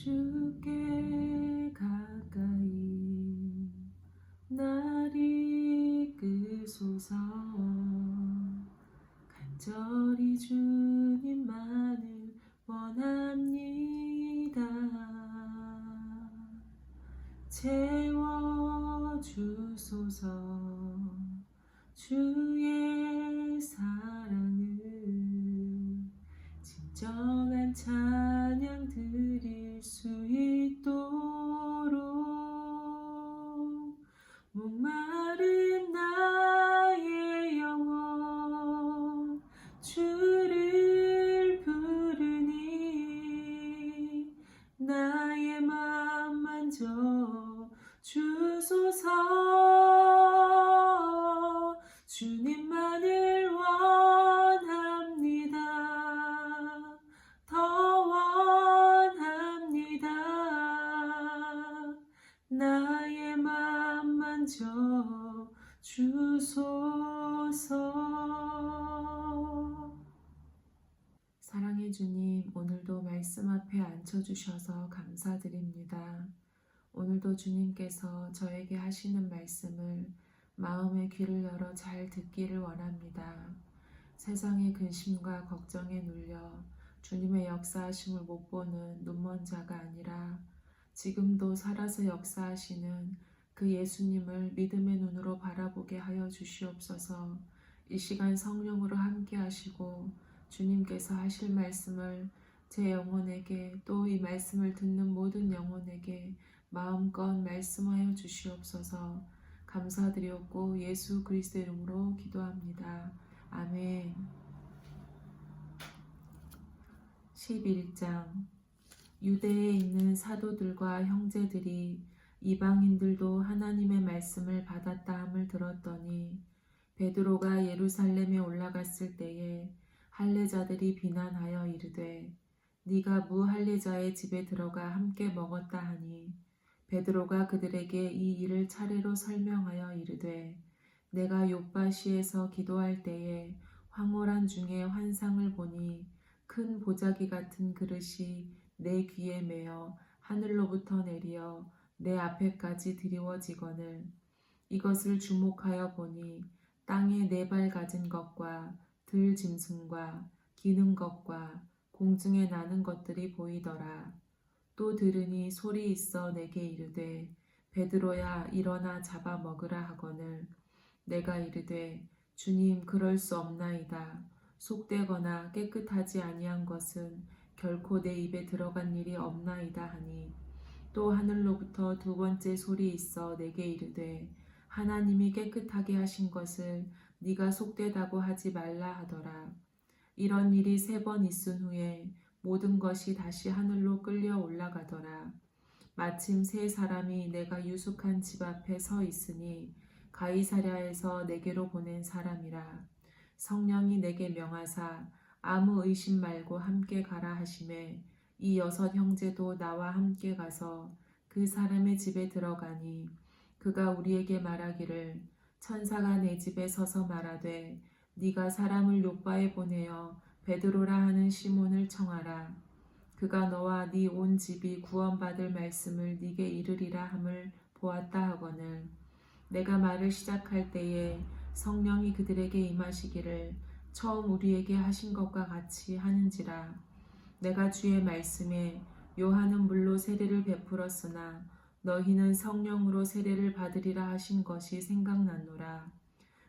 주께 가까이 날 이끄소서. 간절히 주님만을 원합니다. 채워주소서. 주의 사랑을 진정한 찬양 드릴 수 있도록 목마른 나의 영혼 주를 부르니 나의 맘 만져 주소서. 주님만을 원합니다. 더 원합니다. 나의 맘 만져 주소서. 사랑의 주님, 오늘도 말씀 앞에 앉혀주셔서 감사드립니다. 오늘도 주님께서 저에게 하시는 말씀을 마음의 귀를 열어 잘 듣기를 원합니다. 세상의 근심과 걱정에 눌려 주님의 역사하심을 못 보는 눈먼 자가 아니라 지금도 살아서 역사하시는 그 예수님을 믿음의 눈으로 바라보게 하여 주시옵소서. 이 시간 성령으로 함께 하시고 주님께서 하실 말씀을 제 영혼에게 또 이 말씀을 듣는 모든 영혼에게 마음껏 말씀하여 주시옵소서. 감사드렸고 예수 그리스도의 이름으로 기도합니다. 아멘. 11장. 유대에 있는 사도들과 형제들이 이방인들도 하나님의 말씀을 받았다 함을 들었더니 베드로가 예루살렘에 올라갔을 때에 할례자들이 비난하여 이르되 네가 무할례자의 집에 들어가 함께 먹었다 하니 베드로가 그들에게 이 일을 차례로 설명하여 이르되 내가 욥바시에서 기도할 때에 황홀한 중에 환상을 보니 큰 보자기 같은 그릇이 내 귀에 매어 하늘로부터 내리어 내 앞에까지 드리워지거늘 이것을 주목하여 보니 땅에 4발 가진 것과 들 짐승과 기는 것과 공중에 나는 것들이 보이더라. 또 들으니 소리 있어 내게 이르되 베드로야 일어나 잡아 먹으라 하거늘 내가 이르되 주님 그럴 수 없나이다. 속되거나 깨끗하지 아니한 것은 결코 내 입에 들어간 일이 없나이다 하니 또 하늘로부터 2번째 소리 있어 내게 이르되 하나님이 깨끗하게 하신 것을 네가 속되다고 하지 말라 하더라. 이런 일이 3번 있은 후에 모든 것이 다시 하늘로 끌려 올라가더라. 마침 3사람이 내가 유숙한 집 앞에 서 있으니 가이사랴에서 내게로 보낸 사람이라. 성령이 내게 명하사 아무 의심 말고 함께 가라 하시매 이 6 형제도 나와 함께 가서 그 사람의 집에 들어가니 그가 우리에게 말하기를 천사가 내 집에 서서 말하되 네가 사람을 욥바에 보내어 베드로라 하는 시몬을 청하라. 그가 너와 네 온 집이 구원받을 말씀을 네게 이르리라 함을 보았다 하거늘 내가 말을 시작할 때에 성령이 그들에게 임하시기를 처음 우리에게 하신 것과 같이 하는지라. 내가 주의 말씀에 요한은 물로 세례를 베풀었으나 너희는 성령으로 세례를 받으리라 하신 것이 생각났노라.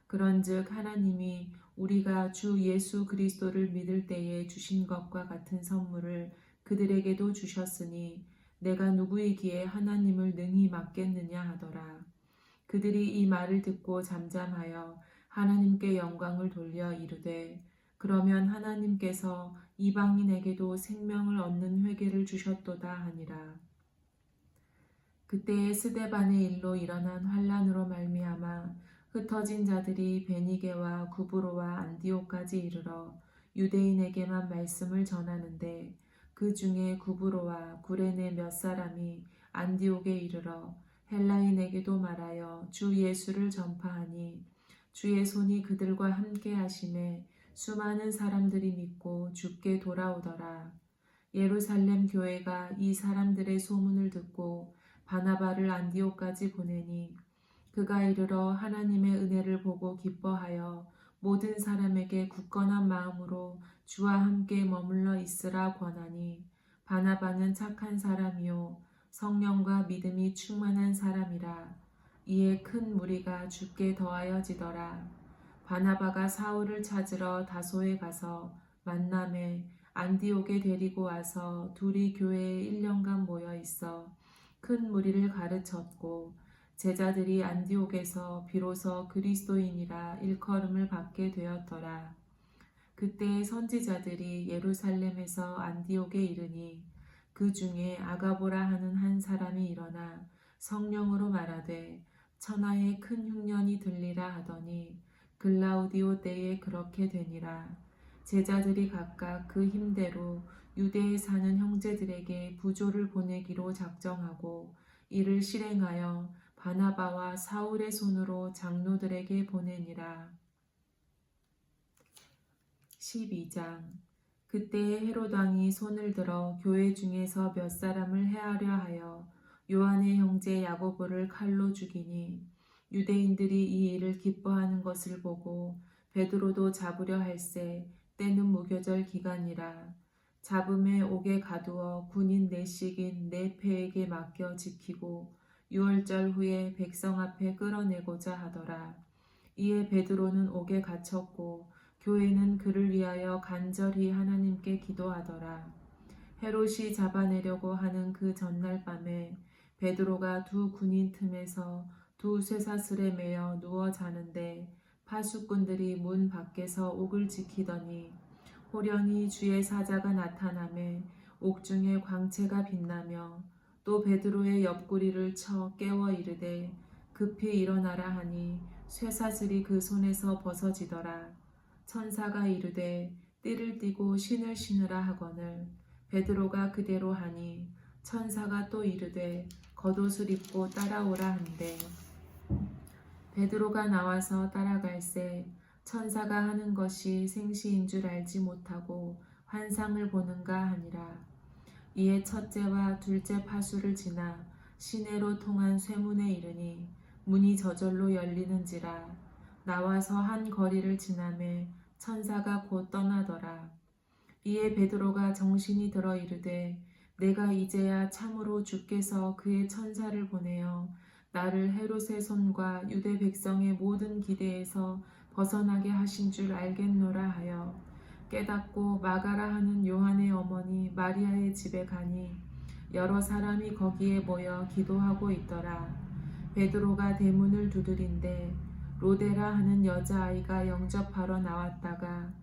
그런즉 하나님이 우리가 주 예수 그리스도를 믿을 때에 주신 것과 같은 선물을 그들에게도 주셨으니 내가 누구이기에 하나님을 능히 맡겠느냐 하더라. 그들이 이 말을 듣고 잠잠하여 하나님께 영광을 돌려 이르되 그러면 하나님께서 이방인에게도 생명을 얻는 회개를 주셨도다 하니라. 그때에 스데반의 일로 일어난 환란으로 말미암아 흩어진 자들이 베니게와 구브로와 안디옥까지 이르러 유대인에게만 말씀을 전하는데 그 중에 구브로와 구레네 몇 사람이 안디옥에 이르러 헬라인에게도 말하여 주 예수를 전파하니 주의 손이 그들과 함께 하심에 수많은 사람들이 믿고 주께 돌아오더라. 예루살렘 교회가 이 사람들의 소문을 듣고 바나바를 안디옥까지 보내니 그가 이르러 하나님의 은혜를 보고 기뻐하여 모든 사람에게 굳건한 마음으로 주와 함께 머물러 있으라 권하니 바나바는 착한 사람이요 성령과 믿음이 충만한 사람이라. 이에 큰 무리가 주께 더하여지더라. 바나바가 사울을 찾으러 다소에 가서 만남에 안디옥에 데리고 와서 둘이 교회에 1년간 모여 있어 큰 무리를 가르쳤고 제자들이 안디옥에서 비로소 그리스도인이라 일컬음을 받게 되었더라. 그때 선지자들이 예루살렘에서 안디옥에 이르니 그 중에 아가보라 하는 한 사람이 일어나 성령으로 말하되 천하에 큰 흉년이 들리라 하더니 글라우디오 때에 그렇게 되니라. 제자들이 각각 그 힘대로 유대에 사는 형제들에게 부조를 보내기로 작정하고 이를 실행하여 바나바와 사울의 손으로 장로들에게 보내니라. 12장. 그때 헤롯 왕이 손을 들어 교회 중에서 몇 사람을 해하려 하여 요한의 형제 야고보를 칼로 죽이니 유대인들이 이 일을 기뻐하는 것을 보고 베드로도 잡으려 할세 때는 무교절 기간이라. 잡음에 옥에 가두어 군인 넷씩인 네 패에게 맡겨 지키고 6월절 후에 백성 앞에 끌어내고자 하더라. 이에 베드로는 옥에 갇혔고 교회는 그를 위하여 간절히 하나님께 기도하더라. 헤롯이 잡아내려고 하는 그 전날 밤에 베드로가 두 군인 틈에서 두 쇠사슬에 매여 누워 자는데 파수꾼들이 문 밖에서 옥을 지키더니 호련히 주의 사자가 나타나매 옥중에 광채가 빛나며 또 베드로의 옆구리를 쳐 깨워 이르되 급히 일어나라 하니 쇠사슬이 그 손에서 벗어지더라. 천사가 이르되 띠를 띠고 신을 신으라 하거늘 베드로가 그대로 하니 천사가 또 이르되 겉옷을 입고 따라오라 한대 베드로가 나와서 따라갈새 천사가 하는 것이 생시인 줄 알지 못하고 환상을 보는가 하니라. 이에 첫째와 둘째 파수를 지나 시내로 통한 쇠문에 이르니 문이 저절로 열리는지라. 나와서 한 거리를 지나매 천사가 곧 떠나더라. 이에 베드로가 정신이 들어 이르되 내가 이제야 참으로 주께서 그의 천사를 보내어 나를 헤롯의 손과 유대 백성의 모든 기대에서 벗어나게 하신 줄 알겠노라 하여 깨닫고 마가라 하는 요한의 어머니 마리아의 집에 가니 여러 사람이 거기에 모여 기도하고 있더라. 베드로가 대문을 두드린데 로데라 하는 여자아이가 영접하러 나왔다가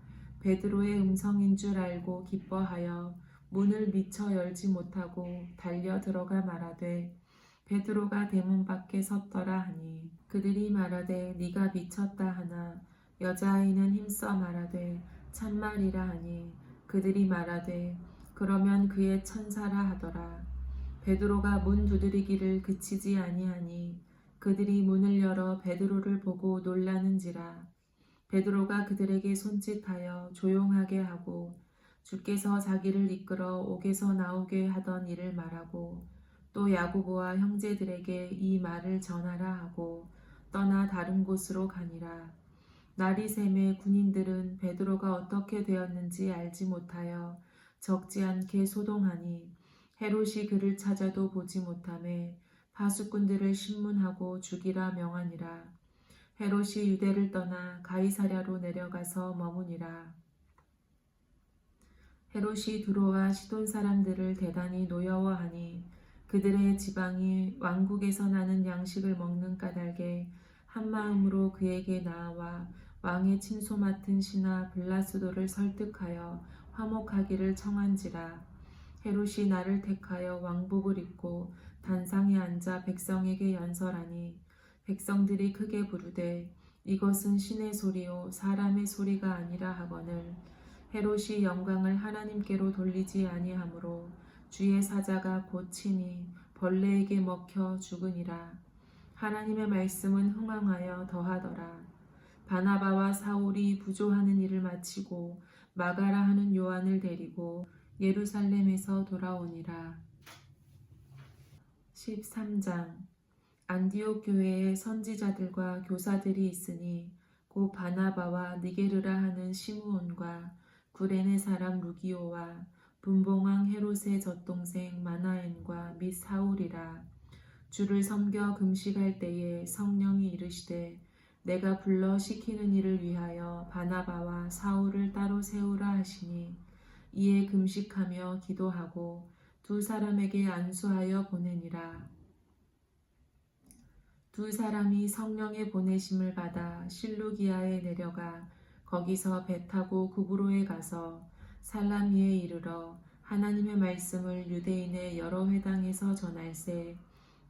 베드로의 음성인 줄 알고 기뻐하여 문을 미처 열지 못하고 달려 들어가 말하되 베드로가 대문 밖에 섰더라 하니 그들이 말하되 네가 미쳤다 하나 여자아이는 힘써 말하되 참말이라 하니 그들이 말하되 그러면 그의 천사라 하더라. 베드로가 문 두드리기를 그치지 아니하니 그들이 문을 열어 베드로를 보고 놀라는지라. 베드로가 그들에게 손짓하여 조용하게 하고 주께서 자기를 이끌어 옥에서 나오게 하던 일을 말하고 또 야고보와 형제들에게 이 말을 전하라 하고 떠나 다른 곳으로 가니라. 날이 새매 군인들은 베드로가 어떻게 되었는지 알지 못하여 적지 않게 소동하니 헤롯이 그를 찾아도 보지 못하매 파수꾼들을 신문하고 죽이라 명하니라. 헤롯이 유대를 떠나 가이사랴로 내려가서 머무니라. 헤롯이 두로와 시돈 사람들을 대단히 노여워하니 그들의 지방이 왕국에서 나는 양식을 먹는 까닭에 한 마음으로 그에게 나아와 왕의 침소 맡은 신하 블라스도를 설득하여 화목하기를 청한지라. 헤롯이 나를 택하여 왕복을 입고 단상에 앉아 백성에게 연설하니 백성들이 크게 부르되 이것은 신의 소리요 사람의 소리가 아니라 하거늘 헤롯이 영광을 하나님께로 돌리지 아니하므로 주의 사자가 곧 치니 벌레에게 먹혀 죽으니라. 하나님의 말씀은 흥왕하여 더하더라. 바나바와 사울이 부조하는 일을 마치고 마가라 하는 요한을 데리고 예루살렘에서 돌아오니라. 13장. 안디옥 교회에 선지자들과 교사들이 있으니 곧 바나바와 니게르라 하는 시므온과 구레네 사람 루기오와 분봉왕 헤롯의 젖동생 마나엔과 및 사울이라. 주를 섬겨 금식할 때에 성령이 이르시되 내가 불러 시키는 일을 위하여 바나바와 사울을 따로 세우라 하시니 이에 금식하며 기도하고 두 사람에게 안수하여 보내니라. 두 사람이 성령의 보내심을 받아 실루기아에 내려가 거기서 배 타고 구브로에 가서 살라미에 이르러 하나님의 말씀을 유대인의 여러 회당에서 전할세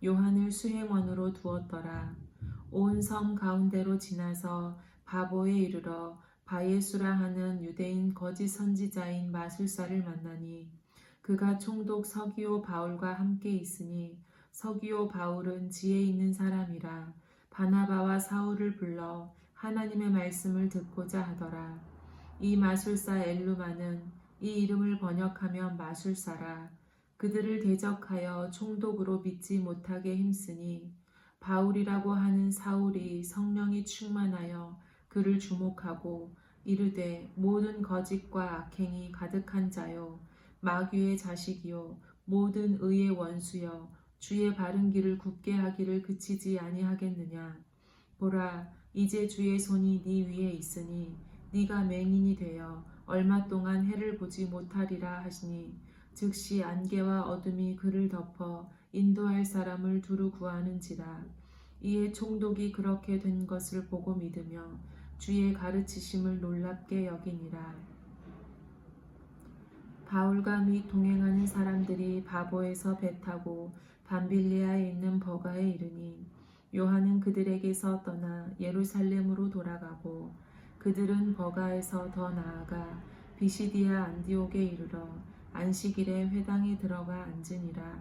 요한을 수행원으로 두었더라. 온 섬 가운데로 지나서 바보에 이르러 바예수라 하는 유대인 거짓 선지자인 마술사를 만나니 그가 총독 서기오 바울과 함께 있으니 서기오 바울은 지혜 있는 사람이라 바나바와 사울을 불러 하나님의 말씀을 듣고자 하더라. 이 마술사 엘루마는 이 이름을 번역하면 마술사라. 그들을 대적하여 총독으로 믿지 못하게 힘쓰니 바울이라고 하는 사울이 성령이 충만하여 그를 주목하고 이르되 모든 거짓과 악행이 가득한 자요 마귀의 자식이요 모든 의의 원수여 주의 바른 길을 굽게 하기를 그치지 아니하겠느냐. 보라 이제 주의 손이 네 위에 있으니 네가 맹인이 되어 얼마 동안 해를 보지 못하리라 하시니 즉시 안개와 어둠이 그를 덮어 인도할 사람을 두루 구하는지라. 이에 총독이 그렇게 된 것을 보고 믿으며 주의 가르치심을 놀랍게 여기니라. 바울과 및 동행하는 사람들이 바보에서 배 타고 밤빌리아에 있는 버가에 이르니 요한은 그들에게서 떠나 예루살렘으로 돌아가고 그들은 버가에서 더 나아가 비시디아 안디옥에 이르러 안식일에 회당에 들어가 앉으니라.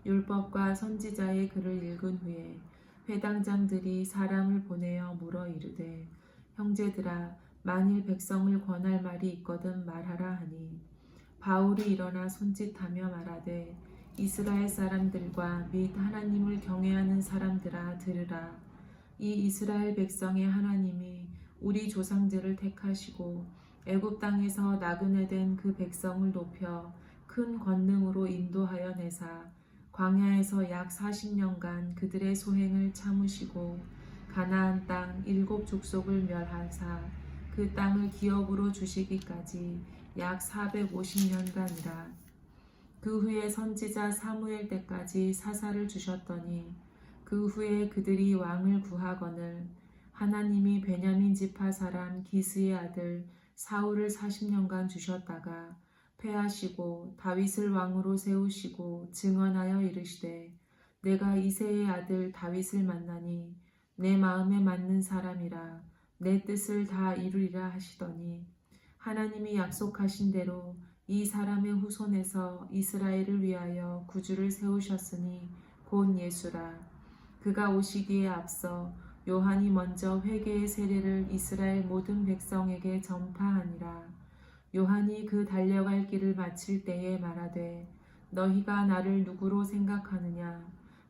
율법과 선지자의 글을 읽은 후에 회당장들이 사람을 보내어 물어 이르되 형제들아 만일 백성을 권할 말이 있거든 말하라 하니 바울이 일어나 손짓하며 말하되 이스라엘 사람들과 및 하나님을 경외하는 사람들아 들으라. 이 이스라엘 백성의 하나님이 우리 조상들을 택하시고 애굽 땅에서 나그네 된 그 백성을 높여 큰 권능으로 인도하여 내사 광야에서 약 40년간 그들의 소행을 참으시고 가나안 땅 7 족속을 멸하사 그 땅을 기업으로 주시기까지 약 450년간이라. 그 후에 선지자 사무엘 때까지 사사를 주셨더니 그 후에 그들이 왕을 구하거늘 하나님이 베냐민 지파 사람 기스의 아들 사울을 40년간 주셨다가 패하시고 다윗을 왕으로 세우시고 증언하여 이르시되 내가 이새의 아들 다윗을 만나니 내 마음에 맞는 사람이라 내 뜻을 다 이루리라 하시더니 하나님이 약속하신 대로 이 사람의 후손에서 이스라엘을 위하여 구주를 세우셨으니 곧 예수라. 그가 오시기에 앞서 요한이 먼저 회개의 세례를 이스라엘 모든 백성에게 전파하니라. 요한이 그 달려갈 길을 마칠 때에 말하되 너희가 나를 누구로 생각하느냐.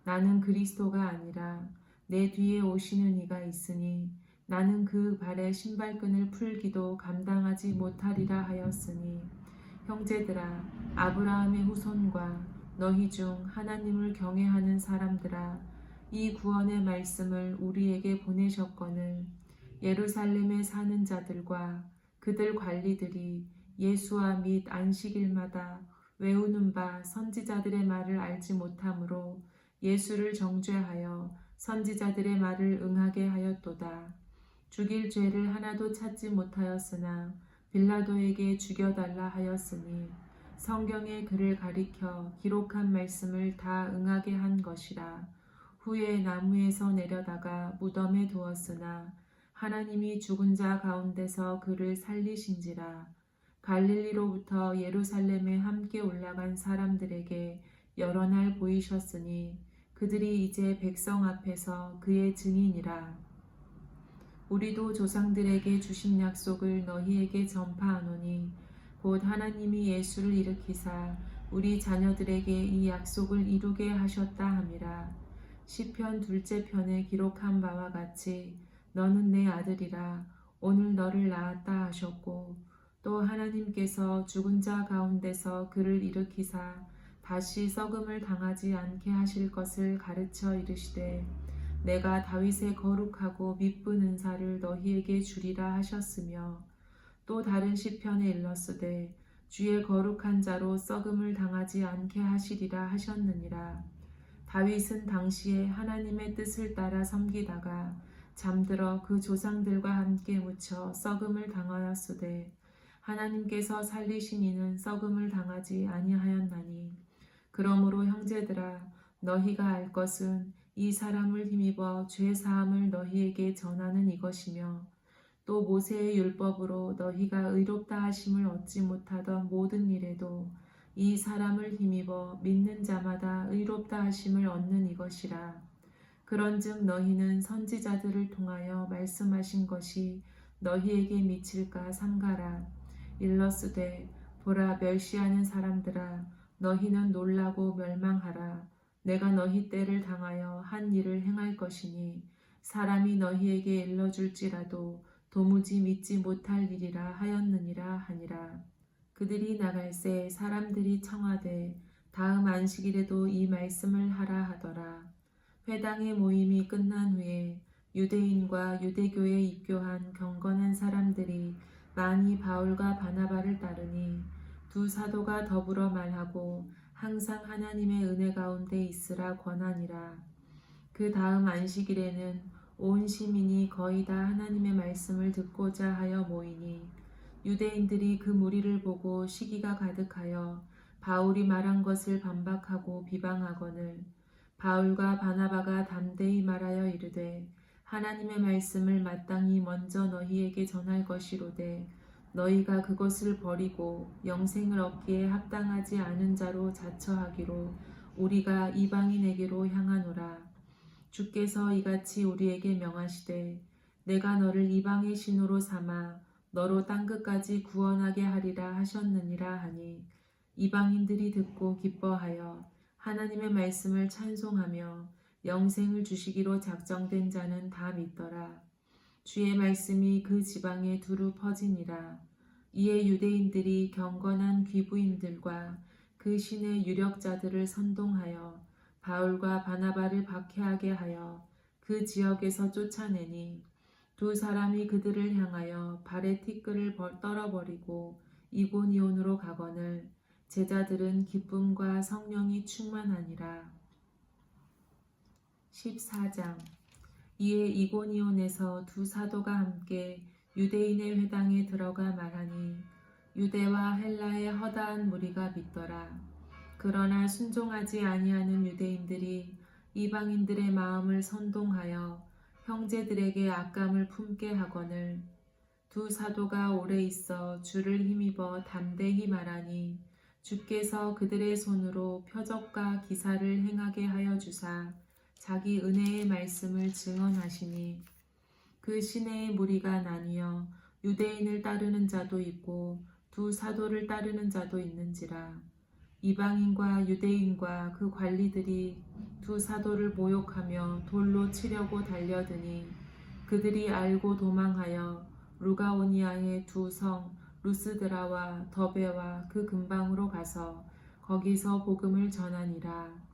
나는 그리스도가 아니라 내 뒤에 오시는 이가 있으니 나는 그 발의 신발끈을 풀기도 감당하지 못하리라 하였으니 형제들아 아브라함의 후손과 너희 중 하나님을 경외하는 사람들아 이 구원의 말씀을 우리에게 보내셨거늘 예루살렘에 사는 자들과 그들 관리들이 예수와 및 안식일마다 외우는 바 선지자들의 말을 알지 못하므로 예수를 정죄하여 선지자들의 말을 응하게 하였도다. 죽일 죄를 하나도 찾지 못하였으나 빌라도에게 죽여달라 하였으니 성경의 글을 가리켜 기록한 말씀을 다 응하게 한 것이라. 후에 나무에서 내려다가 무덤에 두었으나 하나님이 죽은 자 가운데서 그를 살리신지라. 갈릴리로부터 예루살렘에 함께 올라간 사람들에게 여러 날 보이셨으니 그들이 이제 백성 앞에서 그의 증인이라. 우리도 조상들에게 주신 약속을 너희에게 전파하노니 곧 하나님이 예수를 일으키사 우리 자녀들에게 이 약속을 이루게 하셨다 함이라. 시편 2째 편에 기록한 바와 같이 너는 내 아들이라 오늘 너를 낳았다 하셨고, 또 하나님께서 죽은 자 가운데서 그를 일으키사 다시 썩음을 당하지 않게 하실 것을 가르쳐 이르시되 내가 다윗의 거룩하고 미쁜 은사를 너희에게 주리라 하셨으며, 또 다른 시편에 일렀으되 주의 거룩한 자로 썩음을 당하지 않게 하시리라 하셨느니라. 다윗은 당시에 하나님의 뜻을 따라 섬기다가 잠들어 그 조상들과 함께 묻혀 썩음을 당하였으되 하나님께서 살리신 이는 썩음을 당하지 아니하였나니, 그러므로 형제들아 너희가 알 것은 이 사람을 힘입어 죄 사함을 너희에게 전하는 이것이며, 또 모세의 율법으로 너희가 의롭다 하심을 얻지 못하던 모든 일에도 이 사람을 힘입어 믿는 자마다 의롭다 하심을 얻는 이것이라. 그런즉 너희는 선지자들을 통하여 말씀하신 것이 너희에게 미칠까 삼가라. 일러스되 보라, 멸시하는 사람들아 너희는 놀라고 멸망하라. 내가 너희 때를 당하여 한 일을 행할 것이니 사람이 너희에게 일러줄지라도 도무지 믿지 못할 일이라 하였느니라 하니라. 그들이 나갈새 사람들이 청하되 다음 안식일에도 이 말씀을 하라 하더라. 회당의 모임이 끝난 후에 유대인과 유대교에 입교한 경건한 사람들이 많이 바울과 바나바를 따르니 두 사도가 더불어 말하고 항상 하나님의 은혜 가운데 있으라 권하니라. 그 다음 안식일에는 온 시민이 거의 다 하나님의 말씀을 듣고자 하여 모이니 유대인들이 그 무리를 보고 시기가 가득하여 바울이 말한 것을 반박하고 비방하거늘 바울과 바나바가 담대히 말하여 이르되 하나님의 말씀을 마땅히 먼저 너희에게 전할 것이로되 너희가 그것을 버리고 영생을 얻기에 합당하지 않은 자로 자처하기로 우리가 이방인에게로 향하노라. 주께서 이같이 우리에게 명하시되 내가 너를 이방의 신으로 삼아 너로 땅끝까지 구원하게 하리라 하셨느니라 하니, 이방인들이 듣고 기뻐하여 하나님의 말씀을 찬송하며 영생을 주시기로 작정된 자는 다 믿더라. 주의 말씀이 그 지방에 두루 퍼지니라. 이에 유대인들이 경건한 귀부인들과 그 신의 유력자들을 선동하여 바울과 바나바를 박해하게 하여 그 지역에서 쫓아내니 두 사람이 그들을 향하여 발에 티끌을 떨어버리고 이고니온으로 가거늘 제자들은 기쁨과 성령이 충만하니라. 14장. 이에 이고니온에서 두 사도가 함께 유대인의 회당에 들어가 말하니 유대와 헬라의 허다한 무리가 믿더라. 그러나 순종하지 아니하는 유대인들이 이방인들의 마음을 선동하여 형제들에게 악감을 품게 하거늘 두 사도가 오래 있어 주를 힘입어 담대히 말하니 주께서 그들의 손으로 표적과 기사를 행하게 하여 주사 자기 은혜의 말씀을 증언하시니, 그 시내의 무리가 나뉘어 유대인을 따르는 자도 있고 두 사도를 따르는 자도 있는지라. 이방인과 유대인과 그 관리들이 두 사도를 모욕하며 돌로 치려고 달려드니 그들이 알고 도망하여 루가오니아의 두 성 루스드라와 더베와 그 근방으로 가서 거기서 복음을 전하니라.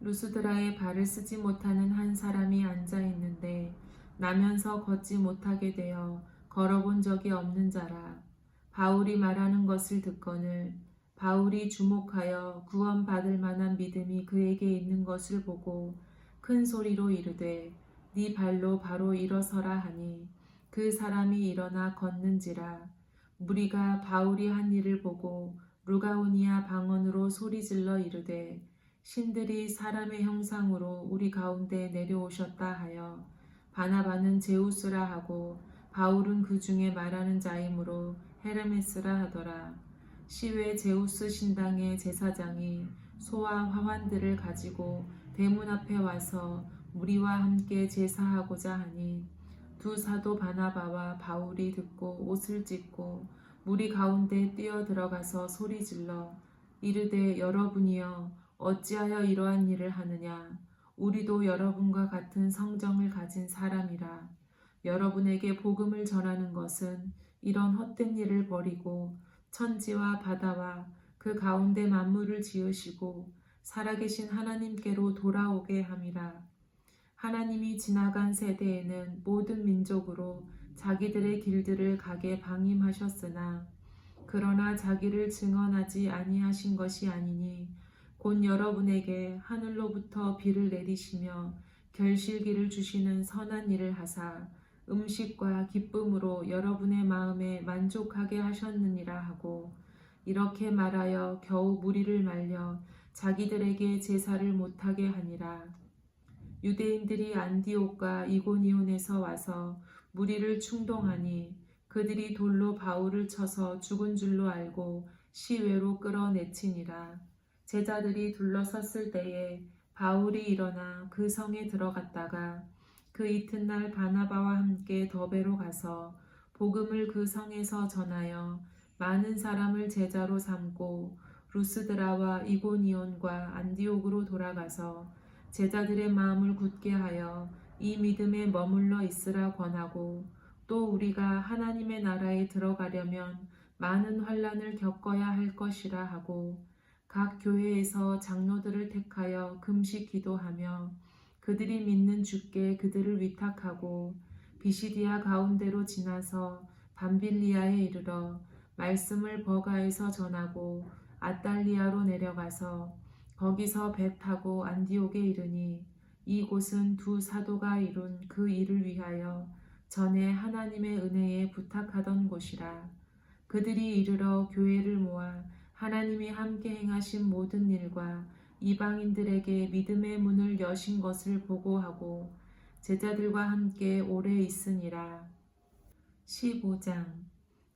루스드라에 발을 쓰지 못하는 한 사람이 앉아 있는데 나면서 걷지 못하게 되어 걸어본 적이 없는 자라. 바울이 말하는 것을 듣거늘 바울이 주목하여 구원받을 만한 믿음이 그에게 있는 것을 보고 큰 소리로 이르되 네 발로 바로 일어서라 하니 그 사람이 일어나 걷는지라. 무리가 바울이 한 일을 보고 루가오니아 방언으로 소리질러 이르되 신들이 사람의 형상으로 우리 가운데 내려오셨다 하여 바나바는 제우스라 하고 바울은 그 중에 말하는 자이므로 헤르메스라 하더라. 시외 제우스 신당의 제사장이 소와 화환들을 가지고 대문 앞에 와서 무리와 함께 제사하고자 하니 두 사도 바나바와 바울이 듣고 옷을 찢고 무리 가운데 뛰어 들어가서 소리질러 이르되 여러분이여 어찌하여 이러한 일을 하느냐. 우리도 여러분과 같은 성정을 가진 사람이라. 여러분에게 복음을 전하는 것은 이런 헛된 일을 버리고 천지와 바다와 그 가운데 만물을 지으시고 살아계신 하나님께로 돌아오게 함이라. 하나님이 지나간 세대에는 모든 민족으로 자기들의 길들을 가게 방임하셨으나 그러나 자기를 증언하지 아니하신 것이 아니니 곧 여러분에게 하늘로부터 비를 내리시며 결실기를 주시는 선한 일을 하사 음식과 기쁨으로 여러분의 마음에 만족하게 하셨느니라 하고 이렇게 말하여 겨우 무리를 말려 자기들에게 제사를 못하게 하니라. 유대인들이 안디옥과 이고니온에서 와서 무리를 충동하니 그들이 돌로 바울을 쳐서 죽은 줄로 알고 시외로 끌어내치니라. 제자들이 둘러섰을 때에 바울이 일어나 그 성에 들어갔다가 그 이튿날 바나바와 함께 더베로 가서 복음을 그 성에서 전하여 많은 사람을 제자로 삼고 루스드라와 이고니온과 안디옥으로 돌아가서 제자들의 마음을 굳게 하여 이 믿음에 머물러 있으라 권하고 또 우리가 하나님의 나라에 들어가려면 많은 환난을 겪어야 할 것이라 하고 각 교회에서 장로들을 택하여 금식 기도하며 그들이 믿는 주께 그들을 위탁하고 비시디아 가운데로 지나서 밤빌리아에 이르러 말씀을 버가에서 전하고 아달리아로 내려가서 거기서 배 타고 안디옥에 이르니 이곳은 두 사도가 이룬 그 일을 위하여 전에 하나님의 은혜에 부탁하던 곳이라. 그들이 이르러 교회를 모아 하나님이 함께 행하신 모든 일과 이방인들에게 믿음의 문을 여신 것을 보고하고 제자들과 함께 오래 있으니라. 15장.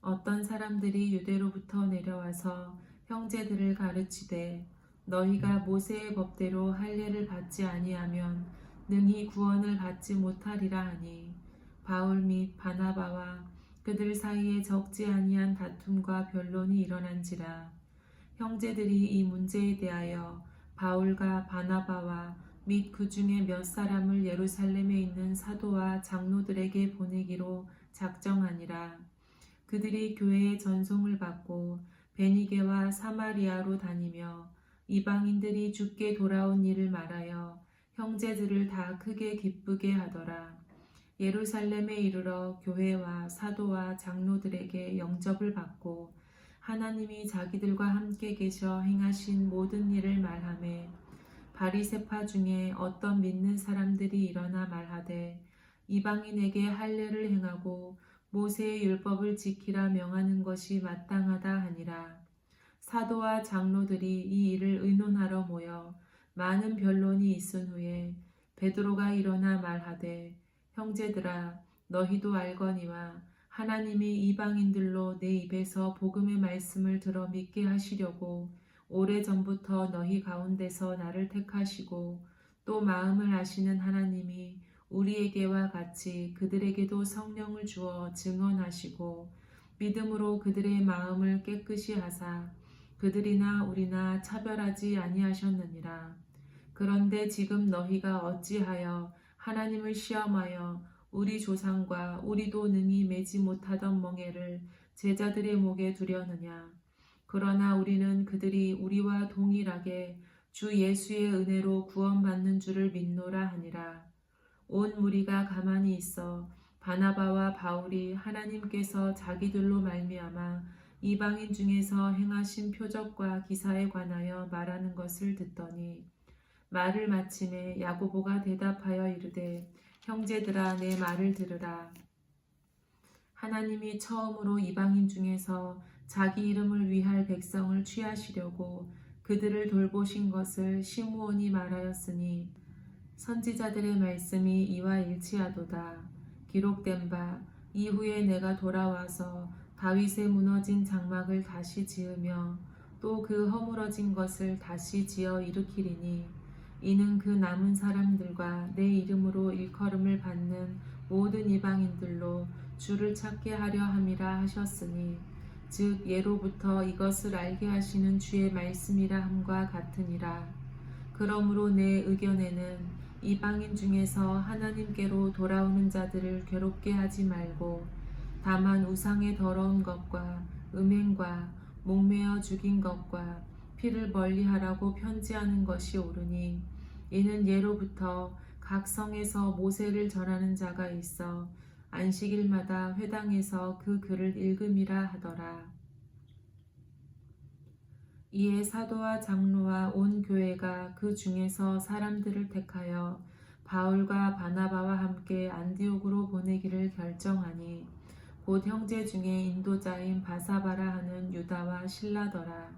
어떤 사람들이 유대로부터 내려와서 형제들을 가르치되 너희가 모세의 법대로 할례를 받지 아니하면 능히 구원을 받지 못하리라 하니 바울 및 바나바와 그들 사이에 적지 아니한 다툼과 변론이 일어난지라. 형제들이 이 문제에 대하여 바울과 바나바와 및 그 중에 몇 사람을 예루살렘에 있는 사도와 장로들에게 보내기로 작정하니라. 그들이 교회의 전송을 받고 베니게와 사마리아로 다니며 이방인들이 주께 돌아온 일을 말하여 형제들을 다 크게 기쁘게 하더라. 예루살렘에 이르러 교회와 사도와 장로들에게 영접을 받고 하나님이 자기들과 함께 계셔 행하신 모든 일을 말하매 바리새파 중에 어떤 믿는 사람들이 일어나 말하되 이방인에게 할례를 행하고 모세의 율법을 지키라 명하는 것이 마땅하다 하니라. 사도와 장로들이 이 일을 의논하러 모여 많은 변론이 있은 후에 베드로가 일어나 말하되 형제들아 너희도 알거니와 하나님이 이방인들로 내 입에서 복음의 말씀을 들어 믿게 하시려고 오래전부터 너희 가운데서 나를 택하시고 또 마음을 아시는 하나님이 우리에게와 같이 그들에게도 성령을 주어 증언하시고 믿음으로 그들의 마음을 깨끗이 하사 그들이나 우리나 차별하지 아니하셨느니라. 그런데 지금 너희가 어찌하여 하나님을 시험하여 우리 조상과 우리도 능히 매지 못하던 멍에를 제자들의 목에 두려느냐. 그러나 우리는 그들이 우리와 동일하게 주 예수의 은혜로 구원받는 줄을 믿노라 하니라. 온 무리가 가만히 있어 바나바와 바울이 하나님께서 자기들로 말미암아 이방인 중에서 행하신 표적과 기사에 관하여 말하는 것을 듣더니 말을 마침에 야고보가 대답하여 이르되 형제들아 내 말을 들으라. 하나님이 처음으로 이방인 중에서 자기 이름을 위할 백성을 취하시려고 그들을 돌보신 것을 시므온이 말하였으니 선지자들의 말씀이 이와 일치하도다. 기록된 바 이후에 내가 돌아와서 다윗의 무너진 장막을 다시 지으며 또 그 허물어진 것을 다시 지어 일으키리니 이는 그 남은 사람들과 내 이름으로 일컬음을 받는 모든 이방인들로 주를 찾게 하려 함이라 하셨으니 즉 예로부터 이것을 알게 하시는 주의 말씀이라 함과 같으니라. 그러므로 내 의견에는 이방인 중에서 하나님께로 돌아오는 자들을 괴롭게 하지 말고 다만 우상의 더러운 것과 음행과 목매어 죽인 것과 피를 멀리하라고 편지하는 것이 옳으니 이는 예로부터 각 성에서 모세를 전하는 자가 있어 안식일마다 회당에서 그 글을 읽음이라 하더라. 이에 사도와 장로와 온 교회가 그 중에서 사람들을 택하여 바울과 바나바와 함께 안디옥으로 보내기를 결정하니 곧 형제 중에 인도자인 바사바라 하는 유다와 실라더라.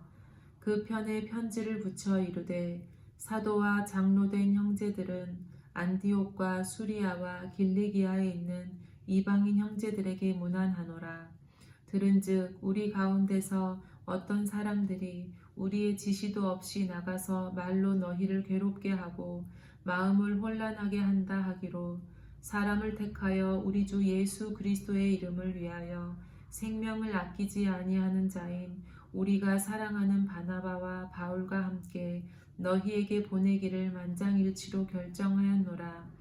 그 편에 편지를 붙여 이르되 사도와 장로된 형제들은 안디옥과 수리아와 길리기아에 있는 이방인 형제들에게 문안하노라. 들은즉 우리 가운데서 어떤 사람들이 우리의 지시도 없이 나가서 말로 너희를 괴롭게 하고 마음을 혼란하게 한다 하기로 사람을 택하여 우리 주 예수 그리스도의 이름을 위하여 생명을 아끼지 아니하는 자인 우리가 사랑하는 바나바와 바울과 함께 너희에게 보내기를 만장일치로 결정하였노라.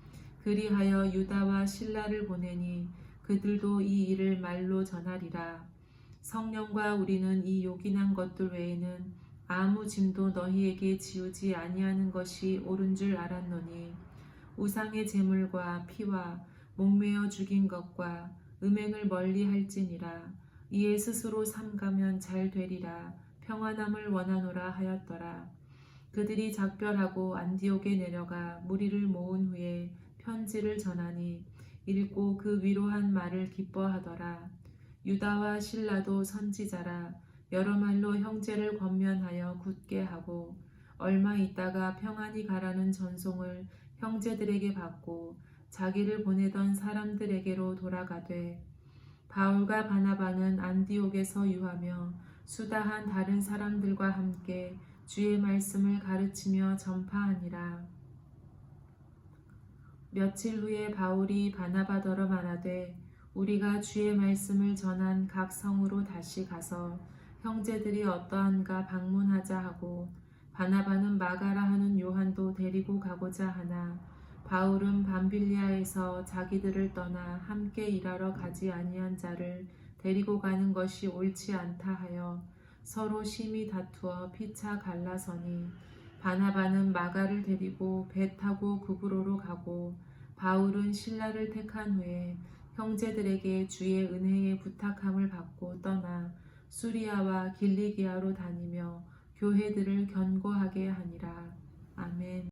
그리하여 유다와 실라를 보내니 그들도 이 일을 말로 전하리라. 성령과 우리는 이 요긴한 것들 외에는 아무 짐도 너희에게 지우지 아니하는 것이 옳은 줄 알았노니 우상의 제물과 피와 목매어 죽인 것과 음행을 멀리 할지니라. 이에 스스로 삼가면 잘 되리라. 평안함을 원하노라 하였더라. 그들이 작별하고 안디옥에 내려가 무리를 모은 후에 편지를 전하니 읽고 그 위로한 말을 기뻐하더라. 유다와 실라도 선지자라. 여러 말로 형제를 권면하여 굳게 하고 얼마 있다가 평안히 가라는 전송을 형제들에게 받고 자기를 보내던 사람들에게로 돌아가되 바울과 바나바는 안디옥에서 유하며 수다한 다른 사람들과 함께 주의 말씀을 가르치며 전파하니라. 며칠 후에 바울이 바나바더러 말하되 우리가 주의 말씀을 전한 각 성으로 다시 가서 형제들이 어떠한가 방문하자 하고 바나바는 마가라 하는 요한도 데리고 가고자 하나 바울은 밤빌리아에서 자기들을 떠나 함께 일하러 가지 아니한 자를 데리고 가는 것이 옳지 않다 하여 서로 심히 다투어 피차 갈라서니 바나바는 마가를 데리고 배 타고 구브로로 가고 바울은 실라를 택한 후에 형제들에게 주의 은혜의 부탁함을 받고 떠나 수리아와 길리기아로 다니며 교회들을 견고하게 하니라.